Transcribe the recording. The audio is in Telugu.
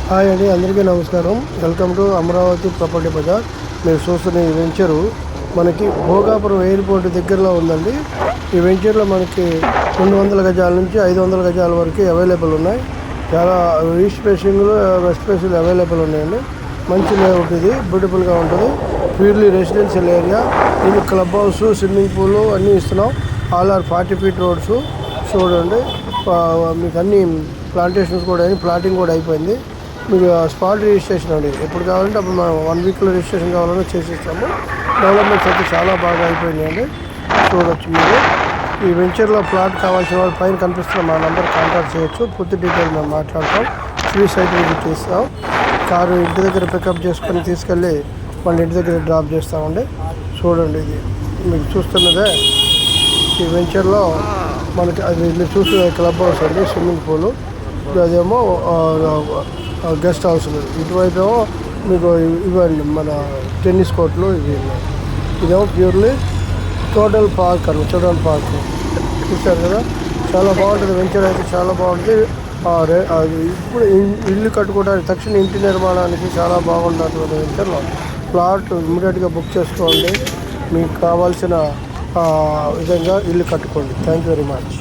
హాయ్ అండి, అందరికీ నమస్కారం. Welcome to Amaravati property bazaar. మీరు చూస్తున్న ఈ వెంచరు మనకి భోగాపురం ఎయిర్పోర్ట్ దగ్గరలో ఉందండి. ఈ వెంచర్లో మనకి 200 గజాల నుంచి 500 గజాల వరకు అవైలబుల్ ఉన్నాయి. చాలా ఈస్ట్ ఫేసింగ్లో వెస్ట్ ఫేసింగ్ అవైలబుల్ ఉన్నాయండి. మంచి లేఅవుట్, ఇది బ్యూటిఫుల్గా ఉంటుంది. Purely residential area. దీనికి క్లబ్ హౌస్, స్విమ్మింగ్ పూల్ అన్నీ ఇస్తున్నాం. All are 40 feet roads. చూడండి, మీకు అన్ని ప్లాంటేషన్స్ కూడా అయినాయి, ప్లాటింగ్ కూడా అయిపోయింది. మీకు స్పాట్ రిజిస్ట్రేషన్ అండి, ఎప్పుడు కావాలంటే అప్పుడు మనం 1 weekలో రిజిస్ట్రేషన్ కావాలన్నా చేసిస్తాము. డెవలప్మెంట్స్ అయితే చాలా బాగా అయిపోయినాయండి. చూడొచ్చు మీరు. ఈ వెంచర్లో ప్లాట్ కావాల్సిన వాళ్ళు పైన కనిపిస్తున్న మా నెంబర్ కాంటాక్ట్ చేయొచ్చు. పూర్తి డీటెయిల్ మేము మాట్లాడతాం. ఫ్రీ సైట్ విజిట్ చేస్తాం. కారు ఇంటి దగ్గర పికప్ చేసుకొని తీసుకెళ్ళి వాళ్ళ ఇంటి దగ్గర డ్రాప్ చేస్తామండి. చూడండి, ఇది మీకు చూస్తున్నదే ఈ వెంచర్లో మనకి అది మీరు చూస్తున్న క్లబ్ హౌస్ అండి, స్విమ్మింగ్ పూలు. అదేమో గెస్ట్ హౌస్లు. ఇటువైపు ఏమో మీకు ఇవ్వండి మన టెన్నిస్ కోర్టులు ఇవి. ఇదేమో ప్యూర్లీ టోటల్ పార్క్ అండి, చిల్డ్రన్ పార్క్. చూశారు కదా, చాలా బాగుంటుంది వెంచర్ అయితే, చాలా బాగుంటుంది. ఇప్పుడు ఇల్లు కట్టుకోవడానికి, తక్షణ ఇంటి నిర్మాణానికి చాలా బాగుంటుంది వెంచర్లో. ప్లాట్ ఇమ్మీడియట్గా బుక్ చేసుకోండి. మీకు కావాల్సిన విధంగా ఇల్లు కట్టుకోండి. Thank you very much.